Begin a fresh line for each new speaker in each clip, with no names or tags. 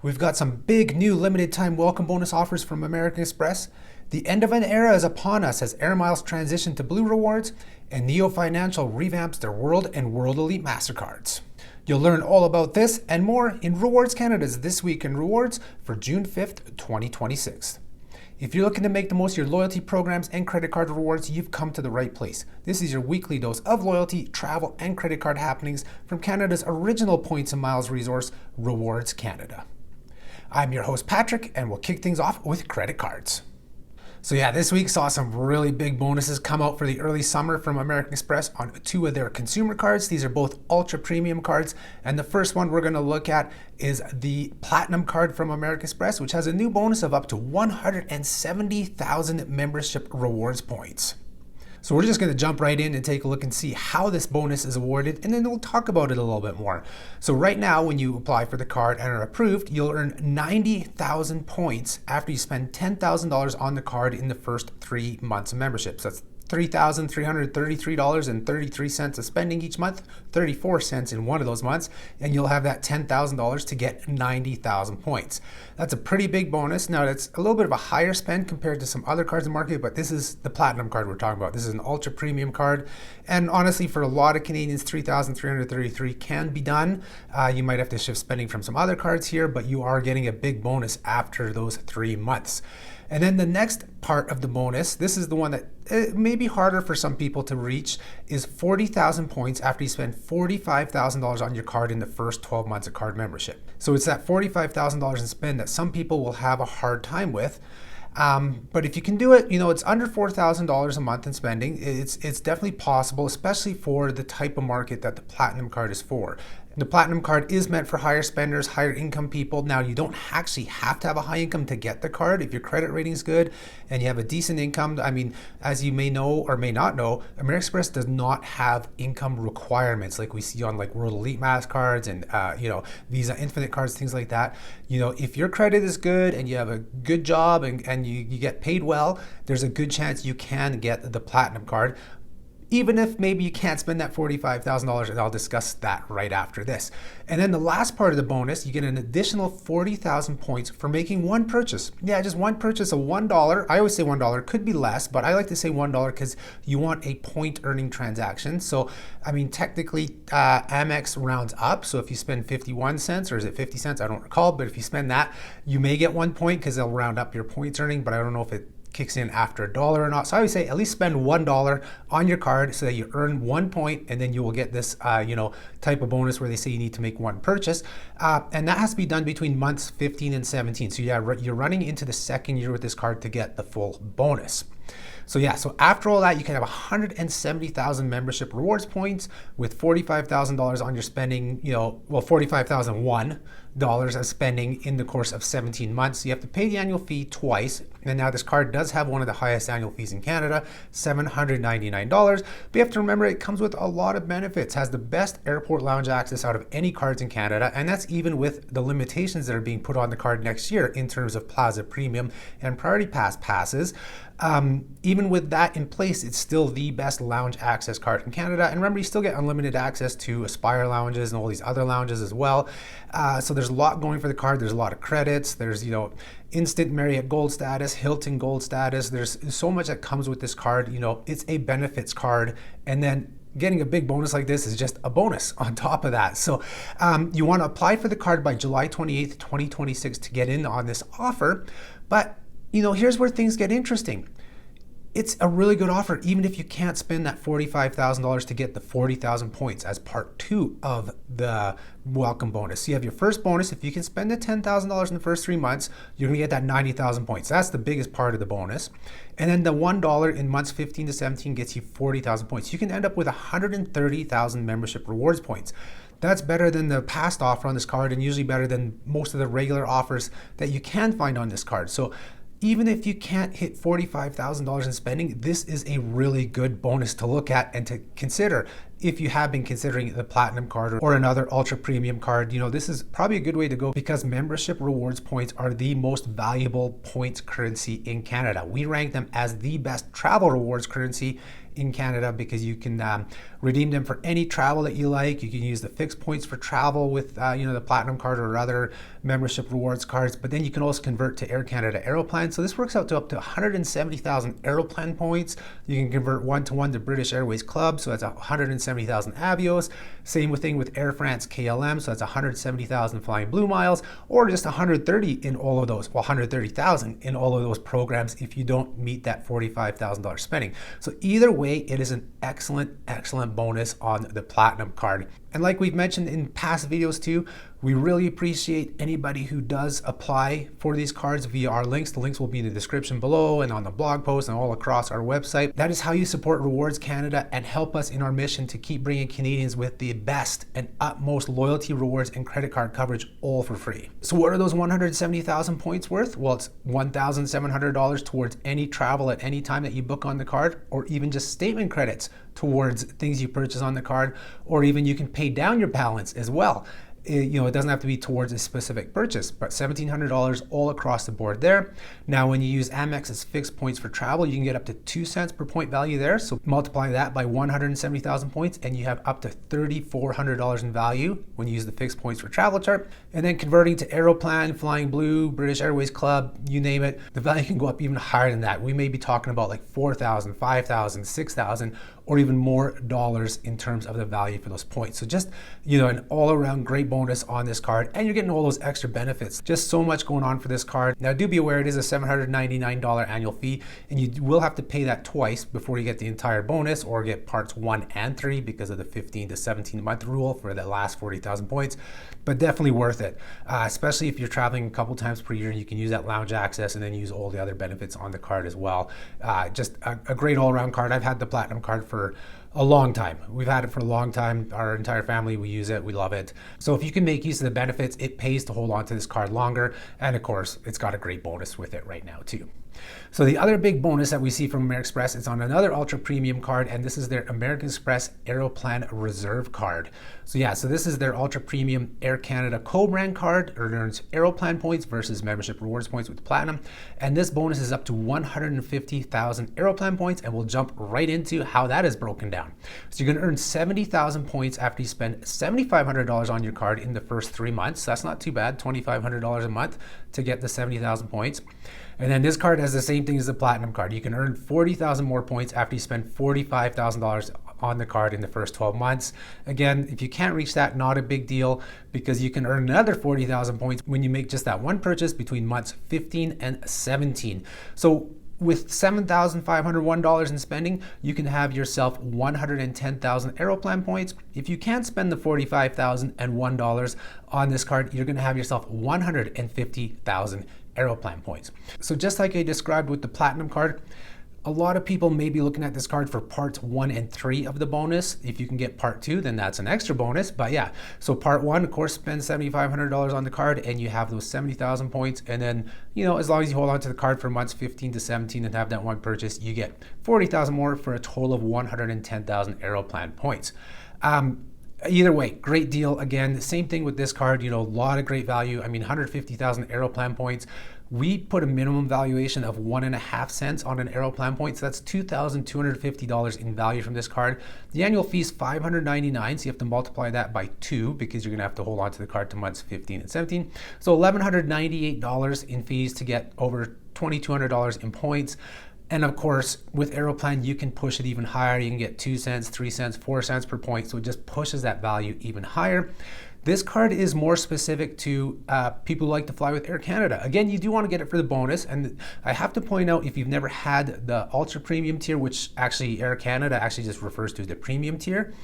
We've got some big new limited time welcome bonus offers from American Express. The end of an era is upon us as Air Miles transition to Blue Rewards and Neo Financial revamps their World and World Elite Mastercards. You'll learn all about this and more in Rewards Canada's This Week in Rewards for June 5th, 2026. If you're looking to make the most of your loyalty programs and credit card rewards, you've come to the right place. This is your weekly dose of loyalty, travel, and credit card happenings from Canada's original points and miles resource, Rewards Canada. I'm your host, Patrick, and we'll kick things off with credit cards. So this week saw some really big bonuses come out for the early summer from American Express on two of their consumer cards. These are both ultra premium cards, and the first one we're going to look at is the Platinum card from American Express, which has a new bonus of up to 170,000 membership rewards points. So we're just going to jump right in and take a look and see how this bonus is awarded, and then we'll talk about it a little bit more. So right now, when you apply for the card and are approved, you'll earn 90,000 points after you spend $10,000 on the card in the first 3 months of membership. So that's $3,333.33 of spending each month, 34 cents in one of those months, and you'll have that $10,000 to get 90,000 points. That's a pretty big bonus. Now, that's a little bit of a higher spend compared to some other cards in the market, but this is the Platinum card we're talking about. This is an ultra premium card, and honestly, for a lot of Canadians, $3,333 can be done. You might have to shift spending from some other cards here, but you are getting a big bonus after those 3 months. And then the next part of the bonus, this is the one that may be harder for some people to reach, is 40,000 points after you spend $45,000 on your card in the first 12 months of card membership. So it's that $45,000 in spend that some people will have a hard time with. But if you can do it, it's under $4,000 a month in spending. It's definitely possible, especially for the type of market that the Platinum card is for. The Platinum card is meant for higher spenders, higher income people. Now, you don't actually have to have a high income to get the card. If your credit rating is good and you have a decent income, as you may know or may not know, American Express does not have income requirements like we see on like World Elite Mastercards and Visa Infinite cards, things like that. If your credit is good and you have a good job and you get paid well, there's a good chance you can get the Platinum card, even if maybe you can't spend that $45,000, and I'll discuss that right after this. And then the last part of the bonus, you get an additional 40,000 points for making one purchase. Yeah, just one purchase of $1. I always say $1, could be less, but I like to say $1 because you want a point earning transaction. So, technically Amex rounds up. So if you spend 51 cents, or is it 50 cents? I don't recall, but if you spend that, you may get 1 point because they'll round up your points earning, but I don't know if it kicks in after $1 or not. So I always say at least spend $1 on your card so that you earn 1 point, and then you will get this type of bonus where they say you need to make one purchase, and that has to be done between months 15 and 17. So you're running into the second year with this card to get the full bonus. So after all that, you can have 170,000 membership rewards points with $45,000 on your spending, $45,001 of spending in the course of 17 months. So you have to pay the annual fee twice. And now this card does have one of the highest annual fees in Canada, $799. But you have to remember it comes with a lot of benefits, has the best airport lounge access out of any cards in Canada. And that's even with the limitations that are being put on the card next year in terms of Plaza Premium and Priority Pass passes. Even with that in place, it's still the best lounge access card in Canada. And remember, you still get unlimited access to Aspire lounges and all these other lounges as well. So there's a lot going for the card. There's a lot of credits. There's, instant Marriott Gold status, Hilton Gold status. There's so much that comes with this card. It's a benefits card. And then getting a big bonus like this is just a bonus on top of that. So you want to apply for the card by July 28th, 2026 to get in on this offer. But here's where things get interesting. It's a really good offer, even if you can't spend that $45,000 to get the 40,000 points as part 2 of the welcome bonus. So you have your first bonus. If you can spend the $10,000 in the first 3 months, you're going to get that 90,000 points. That's the biggest part of the bonus. And then the $1 in months 15 to 17 gets you 40,000 points. You can end up with 130,000 membership rewards points. That's better than the past offer on this card, and usually better than most of the regular offers that you can find on this card. So even if you can't hit $45,000 in spending, this is a really good bonus to look at and to consider if you have been considering the Platinum card or another ultra premium card. This is probably a good way to go because membership rewards points are the most valuable points currency in Canada. We rank them as the best travel rewards currency in Canada because you can redeem them for any travel that you like. You can use the fixed points for travel with the Platinum card or other membership rewards cards, but then you can also convert to Air Canada Aeroplan. So this works out to up to 170,000 Aeroplan points. You can convert 1-to-1 to British Airways Club, so that's 170,000 Avios. Same thing with Air France KLM, so that's 170,000 Flying Blue miles, or just 130 in all of those, well, 130,000 in all of those programs if you don't meet that $45,000 spending. So either way, it is an excellent bonus on the Platinum card. And like we've mentioned in past videos too, we really appreciate anybody who does apply for these cards via our links. The links will be in the description below and on the blog post and all across our website. That is how you support Rewards Canada and help us in our mission to keep bringing Canadians with the best and utmost loyalty, rewards, and credit card coverage all for free. So what are those 170,000 points worth? Well, it's $1,700 towards any travel at any time that you book on the card, or even just statement credits towards things you purchase on the card, or even you can pay down your balance as well. It doesn't have to be towards a specific purchase, but $1,700 all across the board there. Now, when you use Amex's fixed points for travel, you can get up to 2 cents per point value there. So multiply that by 170,000 points and you have up to $3,400 in value when you use the fixed points for travel chart. And then converting to Aeroplan, Flying Blue, British Airways Club, you name it, the value can go up even higher than that. We may be talking about like 4,000, 5,000, 6,000, or even more dollars in terms of the value for those points. So just, an all-around great bonus on this card, and you're getting all those extra benefits. Just so much going on for this card. Now, do be aware it is a $799 annual fee, and you will have to pay that twice before you get the entire bonus or get parts 1 and 3 because of the 15 to 17 month rule for the last 40,000 points. But definitely worth it, especially if you're traveling a couple times per year. You can use that lounge access and then use all the other benefits on the card as well. Just a great all-around card. I've had the Platinum card for a long time. We've had it for a long time. Our entire family, we use it. We love it. So if you can make use of the benefits, it pays to hold on to this card longer. And of course, it's got a great bonus with it right now too. So the other big bonus that we see from American Express is on another ultra premium card, and this is their American Express Aeroplan Reserve Card. So this is their ultra premium Air Canada co-brand card. It earns Aeroplan points versus membership rewards points with Platinum. And this bonus is up to 150,000 Aeroplan points, and we'll jump right into how that is broken down. So you're going to earn 70,000 points after you spend $7,500 on your card in the first 3 months. That's not too bad, $2,500 a month to get the 70,000 points. And then this card has the same thing as the Platinum card. You can earn 40,000 more points after you spend $45,000 on the card in the first 12 months. Again, if you can't reach that, not a big deal, because you can earn another 40,000 points when you make just that one purchase between months 15 and 17. So with $7,501 in spending, you can have yourself 110,000 Aeroplan points. If you can't spend the $45,001 on this card, you're going to have yourself 150,000 Aeroplan points. So just like I described with the Platinum card, a lot of people may be looking at this card for parts 1 and 3 of the bonus. If you can get part 2, then that's an extra bonus. But yeah, so part 1, of course, spend $7,500 on the card and you have those 70,000 points. And then, as long as you hold on to the card for months 15 to 17 and have that one purchase, you get 40,000 more for a total of 110,000 Aeroplan points. Either way, great deal. Again, same thing with this card, a lot of great value. 150,000 Aeroplan points. We put a minimum valuation of 1.5 cents on an Aeroplan point, so that's $2,250 in value from this card. The annual fee is $599, so you have to multiply that by 2 because you're going to have to hold on to the card to months 15 and 17. So $1,198 in fees to get over $2,200 in points. And of course, with Aeroplan, you can push it even higher. You can get 2 cents, 3 cents, 4 cents per point. So it just pushes that value even higher. This card is more specific to people who like to fly with Air Canada. Again, you do want to get it for the bonus. And I have to point out, if you've never had the ultra premium tier, which actually Air Canada actually just refers to as the premium tier.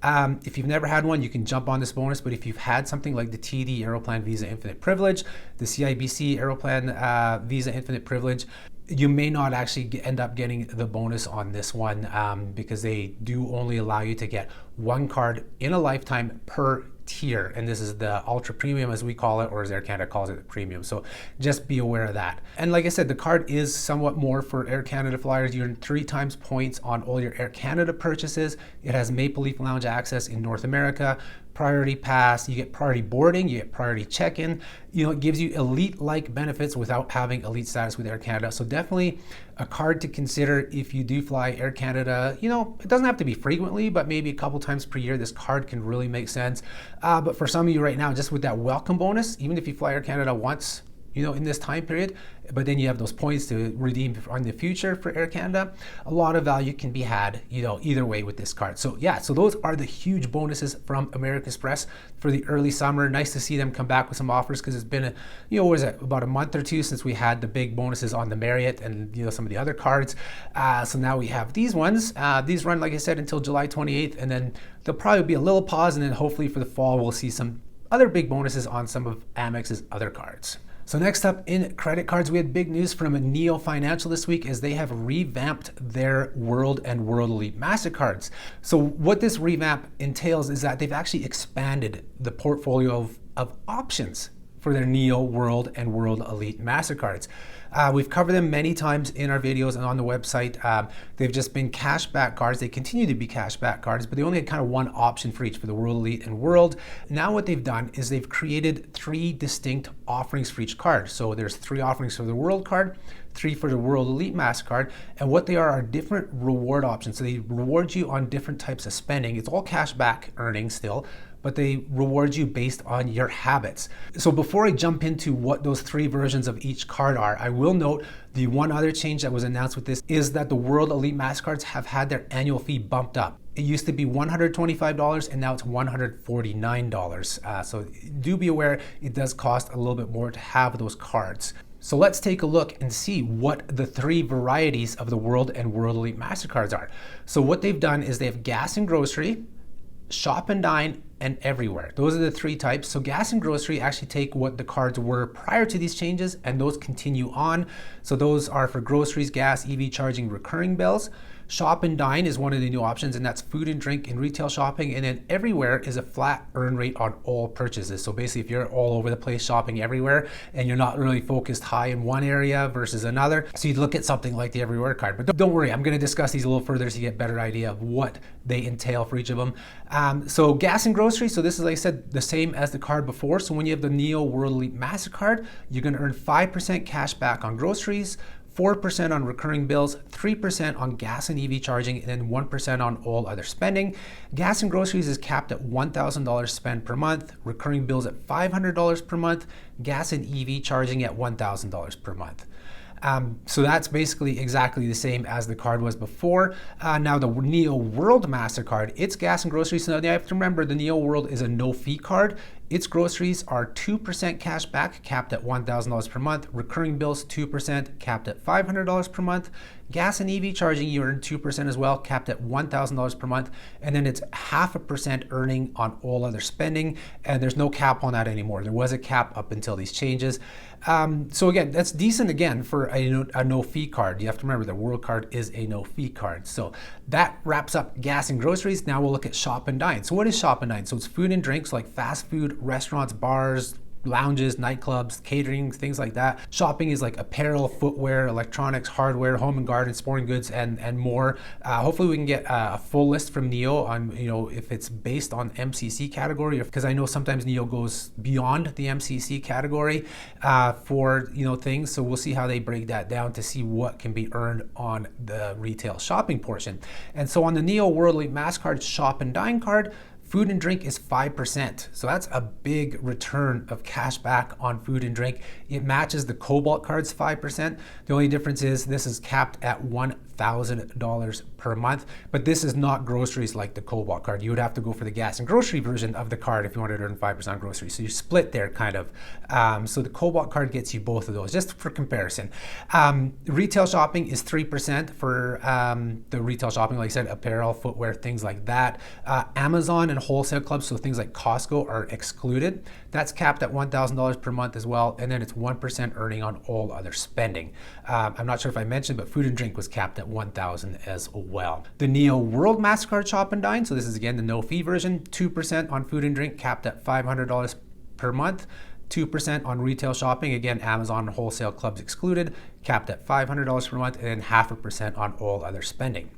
If you've never had one, you can jump on this bonus. But if you've had something like the TD Aeroplan Visa Infinite Privilege, the CIBC Aeroplan Visa Infinite Privilege, you may not actually end up getting the bonus on this one because they do only allow you to get one card in a lifetime per tier, and this is the ultra premium as we call it, or as Air Canada calls it, the premium. So just be aware of that. And like I said, the card is somewhat more for Air Canada flyers. You earn 3 times points on all your Air Canada purchases. It has Maple Leaf Lounge access in North America, priority pass, you get priority boarding, you get priority check-in. It gives you elite-like benefits without having elite status with Air Canada. So definitely a card to consider if you do fly Air Canada. It doesn't have to be frequently, but maybe a couple times per year, this card can really make sense. But for some of you right now, just with that welcome bonus, even if you fly Air Canada once, in this time period, but then you have those points to redeem in the future for Air Canada, a lot of value can be had, either way with this card. So yeah, so those are the huge bonuses from American Express for the early summer. Nice to see them come back with some offers, because it's been about a month or two since we had the big bonuses on the Marriott and some of the other cards. So now we have these ones. These run, like I said, until July 28th, and then there'll probably be a little pause, and then hopefully for the fall we'll see some other big bonuses on some of Amex's other cards. So next up in credit cards, we had big news from Neo Financial this week, as they have revamped their World and World Elite Mastercards. So what this revamp entails is that they've actually expanded the portfolio of options for their Neo, World, and World Elite Mastercards. We've covered them many times in our videos and on the website. They've just been cashback cards. They continue to be cashback cards, but they only had kind of one option for each, for the World Elite and World. Now what they've done is they've created 3 distinct offerings for each card. So there's 3 offerings for the World card, 3 for the World Elite Mastercard, and what they are different reward options. So they reward you on different types of spending. It's all cashback earnings still, but they reward you based on your habits. So before I jump into what those 3 versions of each card are, I will note the one other change that was announced with this is that the World Elite Mastercards have had their annual fee bumped up. It used to be $125 and now it's $149. So do be aware, it does cost a little bit more to have those cards. So let's take a look and see what the 3 varieties of the World and World Elite Mastercards are. So what they've done is they have gas and grocery, shop and dine, and everywhere. Those are the 3 types. So gas and grocery actually take what the cards were prior to these changes, and those continue on. So those are for groceries, gas, EV charging, recurring bills. Shop and dine is one of the new options, and that's food and drink and retail shopping. And then everywhere is a flat earn rate on all purchases. So basically, if you're all over the place shopping everywhere and you're not really focused high in one area versus another, so you'd look at something like the Everywhere card. But don't worry, I'm going to discuss these a little further so you get a better idea of what they entail for each of them. So gas and grocery, so this is, like I said, the same as the card before. So when you have the Neo World Elite Mastercard, you're going to earn 5% cash back on groceries, 4% on recurring bills, 3% on gas and EV charging, and then 1% on all other spending. Gas and groceries is capped at $1,000 spent per month, recurring bills at $500 per month, gas and EV charging at $1,000 per month. So that's basically exactly the same as the card was before. Now the Neo World MasterCard, it's gas and groceries. So now you have to remember the Neo World is a no-fee card. Its groceries are 2% cash back, capped at $1,000 per month. Recurring bills, 2%, capped at $500 per month. Gas and EV charging, you earn 2% as well, capped at $1,000 per month. And then it's 0.5% earning on all other spending. And there's no cap on that anymore. There was a cap up until these changes. So again, that's decent again for a no-fee card. You have to remember the World card is a no-fee card. So that wraps up gas and groceries. Now we'll look at shop and dine. So what is shop and dine? So it's food and drinks like fast food, restaurants, bars, lounges, nightclubs, catering, things like that. Shopping is like apparel, footwear, electronics, hardware, home and garden, sporting goods, and more. Hopefully we can get a full list from Neo on, if it's based on MCC category, because I know sometimes Neo goes beyond the MCC category for, things. So we'll see how they break that down to see what can be earned on the retail shopping portion. And so on the Neo World Elite Mastercard shop and dine card, food and drink is 5%. So that's a big return of cash back on food and drink. It matches the Cobalt card's 5%. The only difference is this is capped at $1,000 per month, but this is not groceries like the Cobalt card. You would have to go for the gas and grocery version of the card if you wanted to earn 5% groceries. So you split there kind of. So the Cobalt card gets you both of those, just for comparison. Retail shopping is 3% for the retail shopping, like I said, apparel, footwear, things like that. Amazon and wholesale clubs, so things like Costco, are excluded. That's capped at $1,000 per month as well, and then it's 1% earning on all other spending. I'm not sure if I mentioned, but food and drink was capped at $1,000 as well. The Neo World MasterCard Shop and Dine, so this is again the no-fee version, 2% on food and drink, capped at $500 per month. 2% on retail shopping, again Amazon and wholesale clubs excluded, capped at $500 per month, and then 0.5% on all other spending.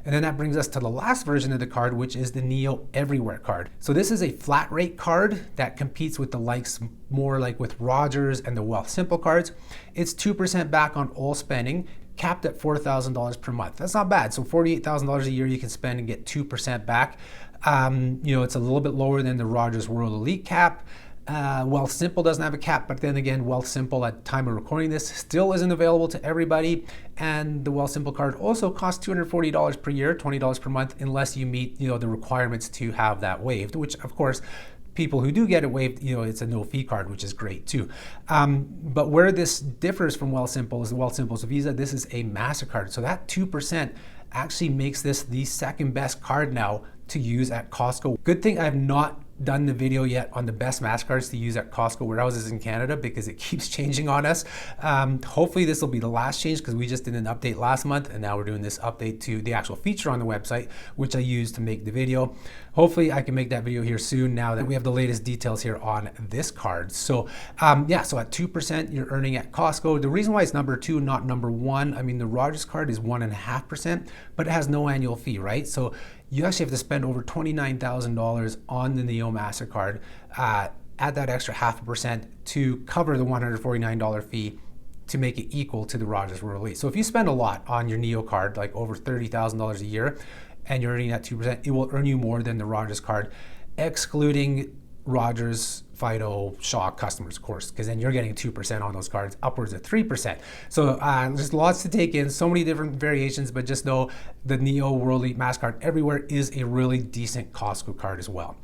And then that brings us to the last version of the card, which is the Neo Everywhere card. So this is a flat rate card that competes with the likes more like with Rogers and the Wealthsimple cards. It's 2% back on all spending, capped at $4,000 per month. That's not bad. So $48,000 a year you can spend and get 2% back. It's a little bit lower than the Rogers World Elite cap. Wealthsimple doesn't have a cap, but then again, Wealthsimple at the time of recording this still isn't available to everybody. And the Wealthsimple card also costs $240 per year, $20 per month, unless you meet, the requirements to have that waived, which of course, people who do get it waived, it's a no fee card, which is great too. But where this differs from Wealthsimple is the Wealthsimple's Visa. This is a Mastercard. So that 2% actually makes this the second best card now to use at Costco. Good thing I have not done the video yet on the best Mastercards to use at Costco warehouses in Canada because it keeps changing on us. Hopefully this will be the last change because we just did an update last month and now we're doing this update to the actual feature on the website, which I used to make the video. Hopefully I can make that video here soon now that we have the latest details here on this card. So so at 2% you're earning at Costco. The reason why it's number 2, not number 1, I mean the Rogers card is 1.5%, but it has no annual fee, right? So you actually have to spend over $29,000 on the Neo Mastercard, add that extra 0.5% to cover the $149 fee to make it equal to the Rogers World Elite. So if you spend a lot on your Neo card, like over $30,000 a year, and you're earning that 2%, it will earn you more than the Rogers card, excluding Rogers, Fido, Shaw customers, of course, because then you're getting 2% on those cards, upwards of 3%. So there's lots to take in, so many different variations, but just know the Neo World Elite Mastercard Everywhere is a really decent Costco card as well.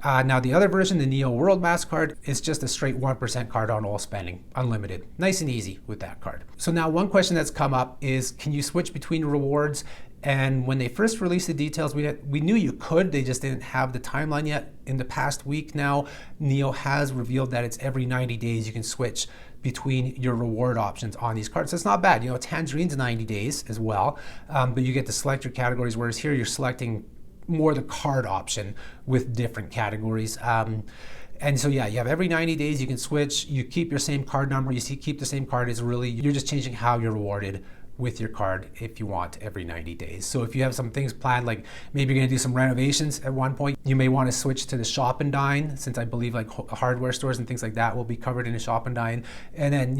Now the other version, the Neo World Mastercard, is just a straight 1% card on all spending, unlimited. Nice and easy with that card. So now one question that's come up is, can you switch between rewards? And when they first released the details, we knew you could, they just didn't have the timeline yet. In the past week now, Neo has revealed that it's every 90 days you can switch between your reward options on these cards. So it's not bad. Tangerine's 90 days as well, but you get to select your categories, whereas here you're selecting more the card option with different categories. And so yeah, you have every 90 days you can switch, you keep your same card number, keep the same card. You're just changing how you're rewarded with your card if you want every 90 days. So if you have some things planned, like maybe you're gonna do some renovations at one point, you may wanna switch to the Shop and Dine, since I believe like hardware stores and things like that will be covered in a Shop and Dine. And then,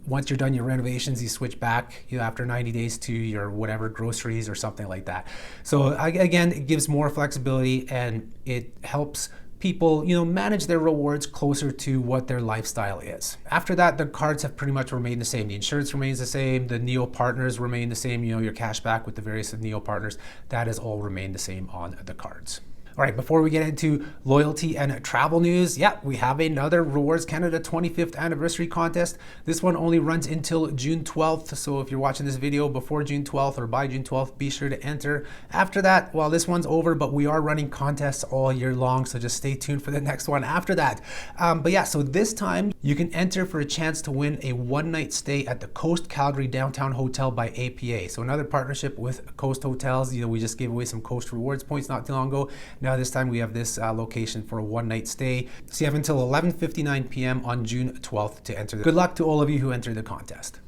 once you're done your renovations, you switch back, after 90 days to your whatever groceries or something like that. So again, it gives more flexibility and it helps people, manage their rewards closer to what their lifestyle is. After that, the cards have pretty much remained the same. The insurance remains the same. The Neo partners remain the same. Your cash back with the various Neo partners, that has all remained the same on the cards. All right, before we get into loyalty and travel news, we have another Rewards Canada 25th anniversary contest. This one only runs until June 12th. So if you're watching this video before June 12th or by June 12th, be sure to enter. After that, this one's over, but we are running contests all year long. So just stay tuned for the next one after that. So this time you can enter for a chance to win a one-night stay at the Coast Calgary Downtown Hotel by APA. So another partnership with Coast Hotels. We just gave away some Coast Rewards points not too long ago. Now this time we have this location for a one-night stay. So you have until 11:59 p.m. on June 12th to enter. Good luck to all of you who enter the contest.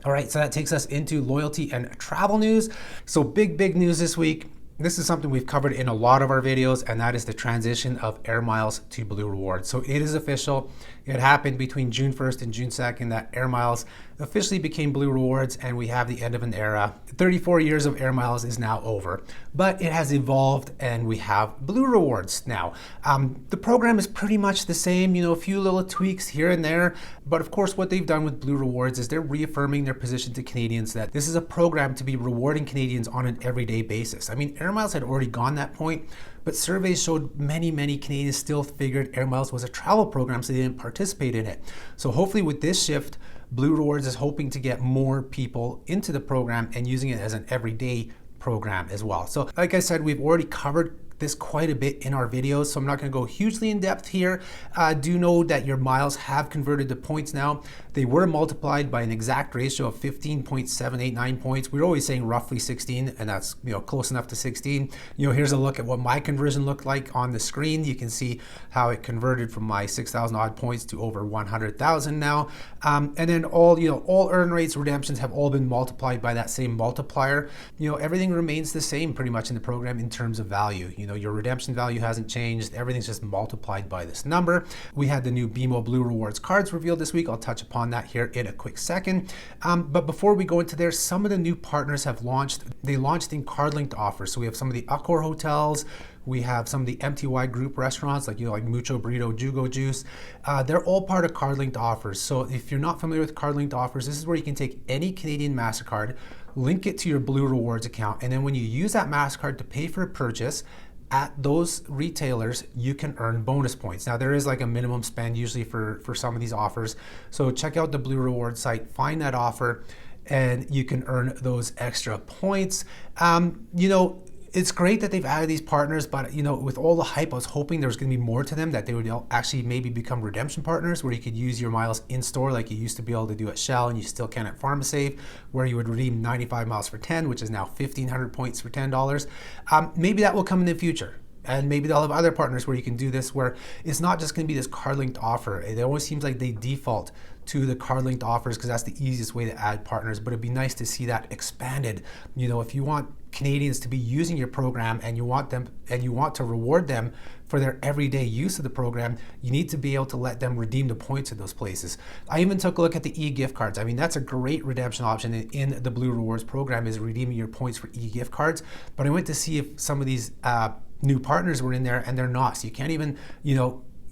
All right, so that takes us into loyalty and travel news. So big news this week. This is something we've covered in a lot of our videos, and that is the transition of Air Miles to Blue Rewards. So it is official. It happened between June 1st and June 2nd that Air Miles officially became Blue Rewards, and we have the end of an era. 34 years of Air Miles is now over, but it has evolved and we have Blue Rewards now. The program is pretty much the same, a few little tweaks here and there, but of course what they've done with Blue Rewards is they're reaffirming their position to Canadians that this is a program to be rewarding Canadians on an everyday basis. I mean, Air Miles had already gone that point, but surveys showed many Canadians still figured Air Miles was a travel program, so they didn't participate in it. So hopefully with this shift, Blue Rewards is hoping to get more people into the program and using it as an everyday program as well. So like I said, we've already covered this quite a bit in our videos, so I'm not going to go hugely in depth here. Do know that your miles have converted to points now. They were multiplied by an exact ratio of 15.789 points. We were always saying roughly 16, and that's close enough to 16. Here's a look at what my conversion looked like on the screen. You can see how it converted from my 6,000 odd points to over 100,000 now. And then all earn rates, redemptions have all been multiplied by that same multiplier. Everything remains the same pretty much in the program in terms of value. Your redemption value hasn't changed. Everything's just multiplied by this number. We had the new BMO Blue Rewards cards revealed this week. I'll touch upon that here in a quick second. But before we go into there, some of the new partners have launched. They launched in card-linked offers. So we have some of the Accor hotels. We have some of the MTY group restaurants like Mucho Burrito, Jugo Juice. They're all part of card-linked offers. So if you're not familiar with card-linked offers, this is where you can take any Canadian Mastercard, link it to your Blue Rewards account, and then when you use that Mastercard to pay for a purchase at those retailers, you can earn bonus points. Now there is like a minimum spend usually for some of these offers. So check out the Blue Rewards site, find that offer, and you can earn those extra points. It's great that they've added these partners, but with all the hype, I was hoping there was going to be more to them, that they would actually maybe become redemption partners where you could use your miles in store like you used to be able to do at Shell, and you still can at PharmaSave, where you would redeem 95 miles for 10, which is now 1,500 points for $10. Maybe that will come in the future. And maybe they'll have other partners where you can do this, where it's not just going to be this card-linked offer. It always seems like they default to the card-linked offers because that's the easiest way to add partners. But it'd be nice to see that expanded. If you want Canadians to be using your program and you want to reward them for their everyday use of the program, you need to be able to let them redeem the points at those places. I even took a look at the e-gift cards. I mean, that's a great redemption option in the Blue Rewards program, is redeeming your points for e-gift cards. But I went to see if some of these new partners were in there, and they're not. So you can't even,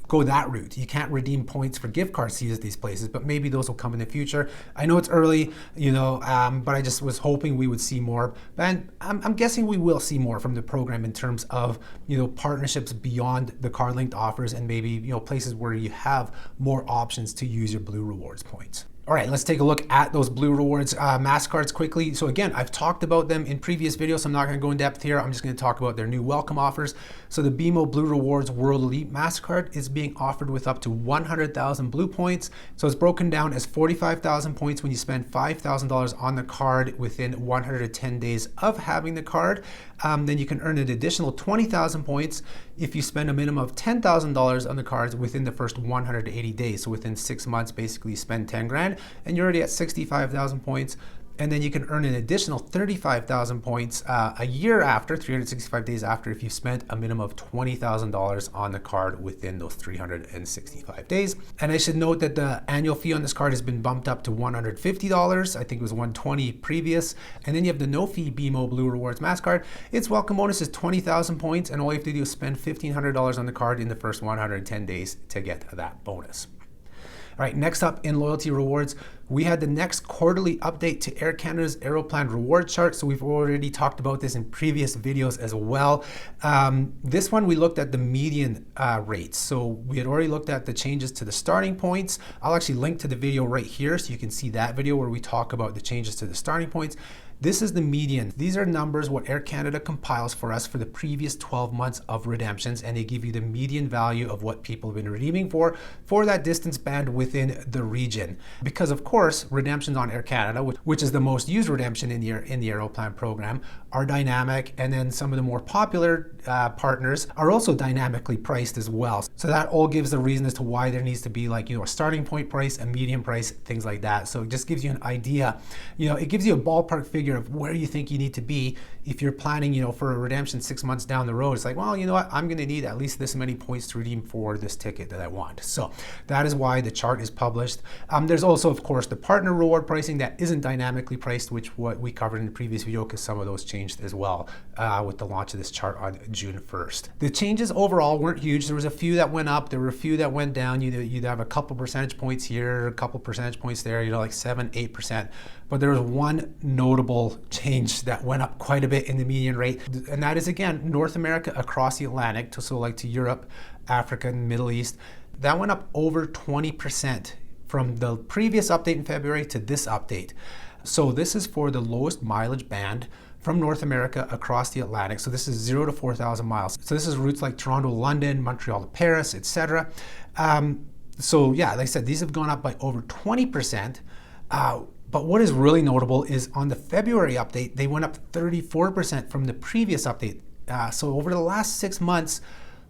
go that route. You can't redeem points for gift cards to use at these places, but maybe those will come in the future. I know it's early, but I just was hoping we would see more. And I'm guessing we will see more from the program in terms of, partnerships beyond the card-linked offers, and maybe, places where you have more options to use your Blue Rewards points. All right, let's take a look at those Blue Rewards Mastercards quickly. So again, I've talked about them in previous videos, so I'm not going to go in depth here. I'm just going to talk about their new welcome offers. So the BMO Blue Rewards World Elite Mastercard is being offered with up to 100,000 Blue points. So it's broken down as 45,000 points when you spend $5,000 on the card within 110 days of having the card. Then you can earn an additional 20,000 points if you spend a minimum of $10,000 on the cards within the first 180 days. So within 6 months, basically you spend 10 grand and you're already at 65,000 points. And then you can earn an additional 35,000 points a year after, 365 days after, if you spent a minimum of $20,000 on the card within those 365 days. And I should note that the annual fee on this card has been bumped up to $150. I think it was $120 previous. And then you have the no-fee BMO Blue Rewards Mastercard. Its welcome bonus is 20,000 points, and all you have to do is spend $1,500 on the card in the first 110 days to get that bonus. All right, next up in loyalty rewards, we had the next quarterly update to Air Canada's Aeroplan reward chart. So we've already talked about this in previous videos as well. This one, we looked at the median rates. So we had already looked at the changes to the starting points. I'll actually link to the video right here so you can see that video where we talk about the changes to the starting points. This is the median. These are numbers what Air Canada compiles for us for the previous 12 months of redemptions, and they give you the median value of what people have been redeeming for that distance band within the region. Because of course, redemptions on Air Canada, which is the most used redemption in the Aeroplan program, are dynamic, and then some of the more popular partners are also dynamically priced as well. So that all gives the reason as to why there needs to be a starting point price, a median price, things like that. So it just gives you an idea. It gives you a ballpark figure of where you think you need to be if you're planning, for a redemption 6 months down the road. It's like, well, you know what, I'm going to need at least this many points to redeem for this ticket that I want. So that is why the chart is published. There's also, of course, the partner reward pricing that isn't dynamically priced, which what we covered in the previous video, because some of those changed as well with the launch of this chart on June 1st. The changes overall weren't huge. There was a few that went up, there were a few that went down. You'd have a couple percentage points here, a couple percentage points there, like 7-8%. But there was one notable change that went up quite a bit in the median rate, and that is, again, North America across the Atlantic, to Europe, Africa, and Middle East. That went up over 20% from the previous update in February to this update. So this is for the lowest mileage band from North America across the Atlantic. So this is 0 to 4,000 miles. So this is routes like Toronto, London, Montreal to Paris, etc. So yeah, like I said, these have gone up by over 20%. But what is really notable is on the February update, they went up 34% from the previous update. So over the last 6 months,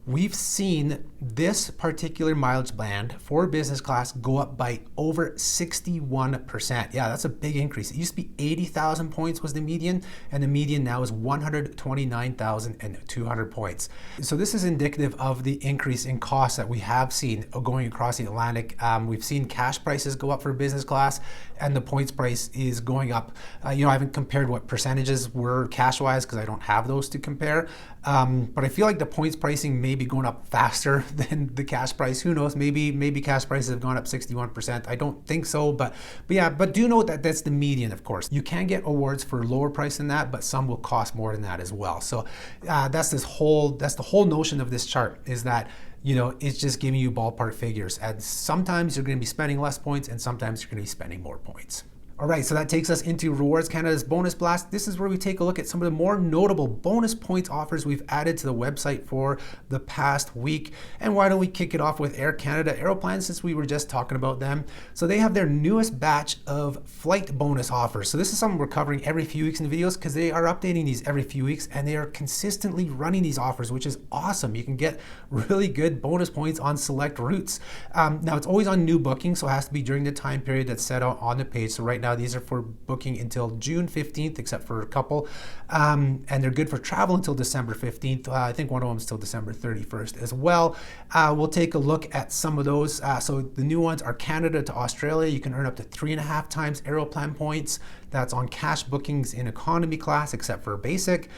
we've seen this particular mileage band for business class go up by over 61%. Yeah, that's a big increase. It used to be 80,000 points was the median, and the median now is 129,200 points. So this is indicative of the increase in costs that we have seen going across the Atlantic. We've seen cash prices go up for business class, and the points price is going up. I haven't compared what percentages were cash-wise because I don't have those to compare. But I feel like the points pricing may be going up faster than the cash price. Who knows? Maybe cash prices have gone up 61%. I don't think so, but do note that that's the median, of course. You can get awards for lower price than that, but some will cost more than that as well. So that's the whole notion of this chart, is that it's just giving you ballpark figures. And sometimes you're going to be spending less points, and sometimes you're going to be spending more points. All right, so that takes us into Rewards Canada's Bonus Blast. This is where we take a look at some of the more notable bonus points offers we've added to the website for the past week. And why don't we kick it off with Air Canada Aeroplan, since we were just talking about them. So they have their newest batch of flight bonus offers. So this is something we're covering every few weeks in the videos, because they are updating these every few weeks, and they are consistently running these offers, which is awesome. You can get really good bonus points on select routes. Now it's always on new bookings, so it has to be during the time period that's set out on the page. So right now these are for booking until June 15th, except for a couple, and they're good for travel until December 15th. I think one of them is till December 31st as well. We'll take a look at some of those. So the new ones are Canada to Australia. You can earn up to 3.5 times Aeroplan points. That's on cash bookings in economy class, except for basic.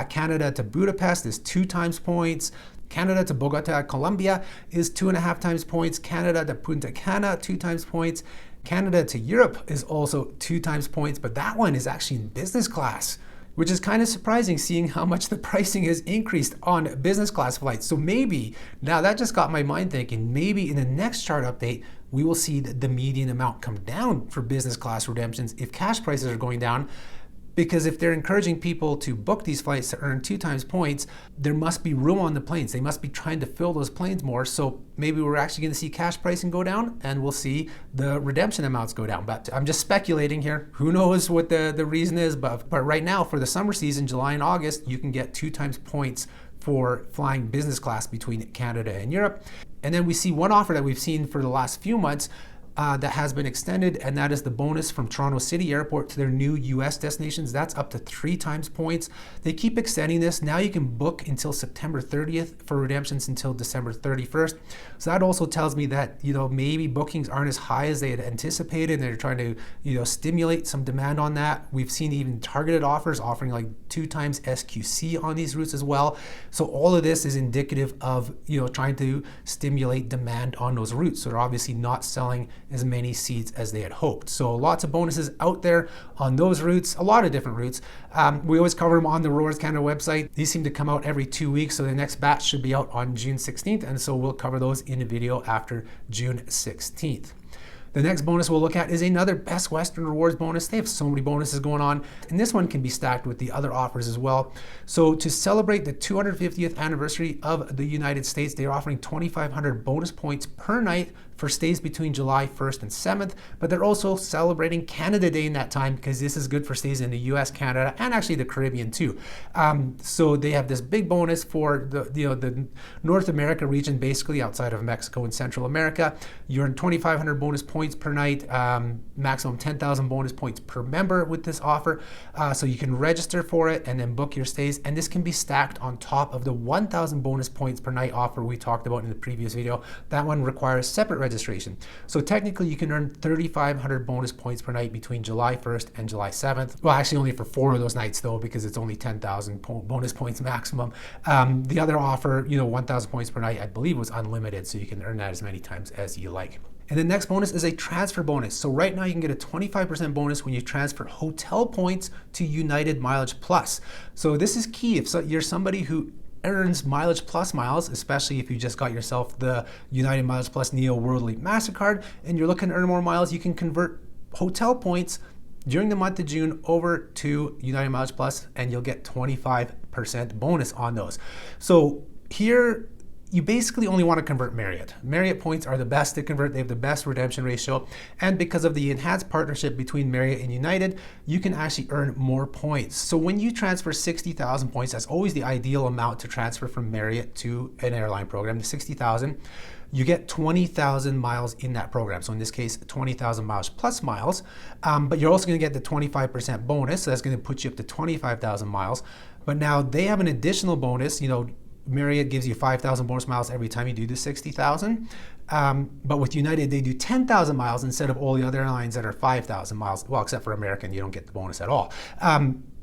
Canada to Budapest is 2 times points. Canada to Bogota, Colombia is 2.5 times points. Canada to Punta Cana, 2 times points. Canada to Europe is also 2 times points, but that one is actually in business class, which is kind of surprising, seeing how much the pricing has increased on business class flights. So maybe, now that just got my mind thinking, maybe in the next chart update, we will see the median amount come down for business class redemptions if cash prices are going down. Because if they're encouraging people to book these flights to earn 2 times points, there must be room on the planes. They must be trying to fill those planes more. So maybe we're actually going to see cash pricing go down, and we'll see the redemption amounts go down. But I'm just speculating here. Who knows what the reason is? But right now, for the summer season, July and August, you can get 2 times points for flying business class between Canada and Europe. And then we see one offer that we've seen for the last few months that has been extended, and that is the bonus from Toronto City Airport to their new US destinations. That's up to 3 times points. They keep extending this. Now you can book until September 30th for redemptions until December 31st. So that also tells me that, maybe bookings aren't as high as they had anticipated, and they're trying to, stimulate some demand on that. We've seen even targeted offers offering like 2 times SQC on these routes as well. So all of this is indicative of, trying to stimulate demand on those routes. So they're obviously not selling as many seats as they had hoped. So lots of bonuses out there on those routes, a lot of different routes. We always cover them on the Rewards Canada website. These seem to come out every 2 weeks, so the next batch should be out on June 16th, and so we'll cover those in a video after June 16th. The next bonus we'll look at is another Best Western Rewards bonus. They have so many bonuses going on, and this one can be stacked with the other offers as well. So to celebrate the 250th anniversary of the United States, they're offering 2,500 bonus points per night for stays between July 1st and 7th, but they're also celebrating Canada Day in that time, because this is good for stays in the US, Canada, and actually the Caribbean too. So they have this big bonus for the North America region, basically outside of Mexico and Central America. You earn 2,500 bonus points per night, maximum 10,000 bonus points per member with this offer. So you can register for it and then book your stays, and this can be stacked on top of the 1,000 bonus points per night offer we talked about in the previous video. That one requires separate registration. So technically you can earn 3,500 bonus points per night between July 1st and July 7th. Well, actually only for 4 of those nights though, because it's only 10,000 bonus points maximum. The other offer, 1,000 points per night, I believe was unlimited, so you can earn that as many times as you like. And the next bonus is a transfer bonus. So right now you can get a 25% bonus when you transfer hotel points to United MileagePlus. So this is key if you're somebody who earns MileagePlus miles, especially if you just got yourself the United MileagePlus Neo World Elite Mastercard and you're looking to earn more miles. You can convert hotel points during the month of June over to United MileagePlus, and you'll get 25% bonus on those. So here, you basically only want to convert Marriott. Marriott points are the best to convert. They have the best redemption ratio. And because of the enhanced partnership between Marriott and United, you can actually earn more points. So when you transfer 60,000 points, that's always the ideal amount to transfer from Marriott to an airline program, the 60,000. You get 20,000 miles in that program. So in this case, 20,000 miles plus miles. But you're also going to get the 25% bonus. So that's going to put you up to 25,000 miles. But now they have an additional bonus. Marriott gives you 5,000 bonus miles every time you do the 60,000. But with United, they do 10,000 miles instead of all the other airlines that are 5,000 miles. Well, except for American, you don't get the bonus at all.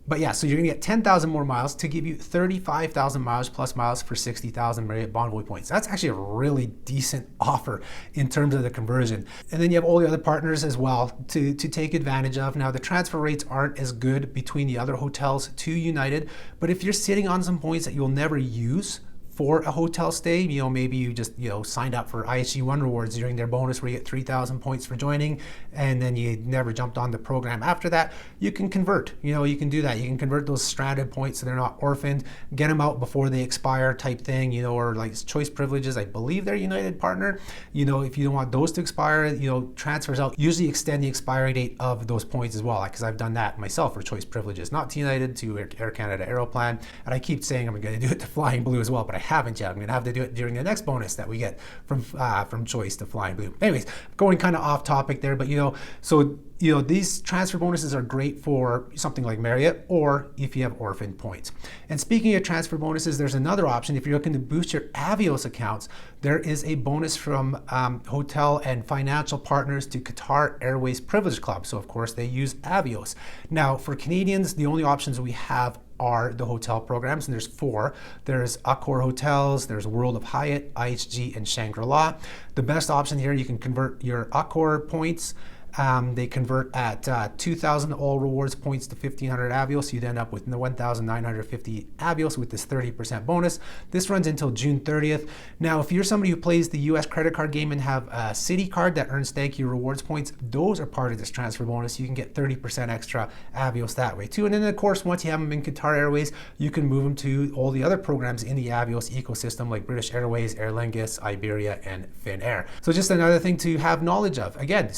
But yeah, so you're going to get 10,000 more miles to give you 35,000 miles plus miles for 60,000 Marriott Bonvoy points. That's actually a really decent offer in terms of the conversion. And then you have all the other partners as well to take advantage of. Now, the transfer rates aren't as good between the other hotels to United, but if you're sitting on some points that you'll never use for a hotel stay, maybe you just, signed up for IHG One Rewards during their bonus where you get 3,000 points for joining, and then you never jumped on the program after that, you can convert. You can do that. You can convert those stranded points so they're not orphaned, get them out before they expire type thing, or like choice privileges. I believe they're United partner. If you don't want those to expire, transfers out usually extend the expiry date of those points as well, because I've done that myself for choice privileges, not to United, to Air Canada Aeroplan. And I keep saying I'm going to do it to Flying Blue as well, but I haven't yet. I'm going to have to do it during the next bonus that we get from choice to Flying Blue. Anyways, going kind of off topic there, but these transfer bonuses are great for something like Marriott or if you have orphan points. And speaking of transfer bonuses, there's another option. If you're looking to boost your Avios accounts, there is a bonus from hotel and financial partners to Qatar Airways Privilege Club. So of course they use Avios. Now for Canadians, the only options we have are the hotel programs, and there's 4. There's Accor Hotels, there's World of Hyatt, IHG, and Shangri-La. The best option here, you can convert your Accor points. They convert at 2,000 all rewards points to 1,500 Avios. So you'd end up with 1,950 Avios with this 30% bonus. This runs until June 30th. Now, if you're somebody who plays the US credit card game and have a Citi card that earns Thank You rewards points, those are part of this transfer bonus. You can get 30% extra Avios that way too. And then of course, once you have them in Qatar Airways, you can move them to all the other programs in the Avios ecosystem like British Airways, Aer Lingus, Iberia, and Finnair. So just another thing to have knowledge of. Again,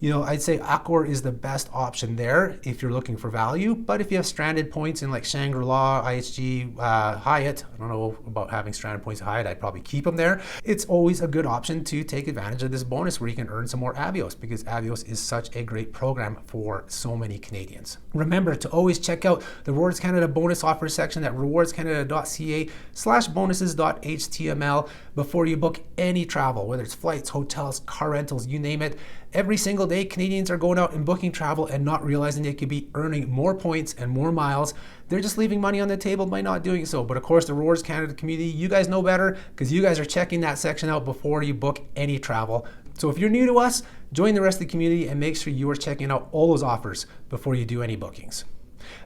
I'd say Accor is the best option there if you're looking for value. But if you have stranded points in like Shangri-La, IHG, Hyatt, I don't know about having stranded points at Hyatt, I'd probably keep them there. It's always a good option to take advantage of this bonus where you can earn some more Avios, because Avios is such a great program for so many Canadians. Remember to always check out the Rewards Canada bonus offers section at rewardscanada.ca/bonuses.html before you book any travel, whether it's flights, hotels, car rentals, you name it. Every single day, Canadians are going out and booking travel and not realizing they could be earning more points and more miles. They're just leaving money on the table by not doing so. But of course, the Rewards Canada community, you guys know better because you guys are checking that section out before you book any travel. So if you're new to us, join the rest of the community and make sure you are checking out all those offers before you do any bookings.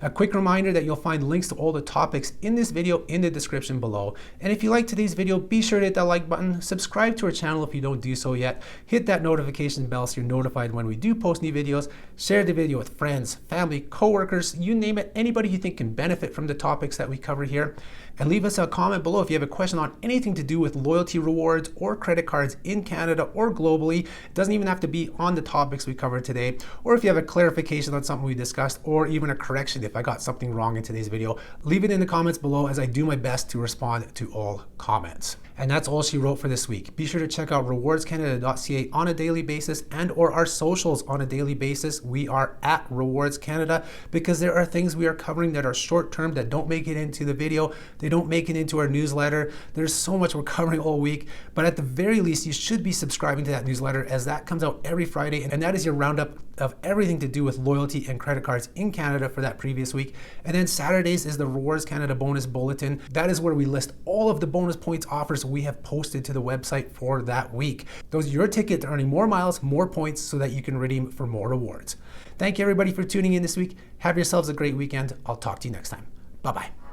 A quick reminder that you'll find links to all the topics in this video in the description below. And if you liked today's video, be sure to hit that like button, subscribe to our channel if you don't do so yet, hit that notification bell so you're notified when we do post new videos, share the video with friends, family, coworkers, you name it, anybody you think can benefit from the topics that we cover here. And leave us a comment below if you have a question on anything to do with loyalty rewards or credit cards in Canada or globally. It doesn't even have to be on the topics we covered today. Or if you have a clarification on something we discussed, or even a correction if I got something wrong in today's video, leave it in the comments below as I do my best to respond to all comments. And that's all she wrote for this week. Be sure to check out rewardscanada.ca on a daily basis and or our socials on a daily basis. We are at Rewards Canada because there are things we are covering that are short term that don't make it into the video. They don't make it into our newsletter. There's so much we're covering all week, but at the very least, you should be subscribing to that newsletter as that comes out every Friday. And that is your roundup of everything to do with loyalty and credit cards in Canada for that previous week. And then Saturdays is the Rewards Canada bonus bulletin. That is where we list all of the bonus points offers we have posted to the website for that week. Those are your ticket to earning more miles, more points so that you can redeem for more rewards. Thank you everybody for tuning in this week. Have yourselves a great weekend. I'll talk to you next time. Bye-bye.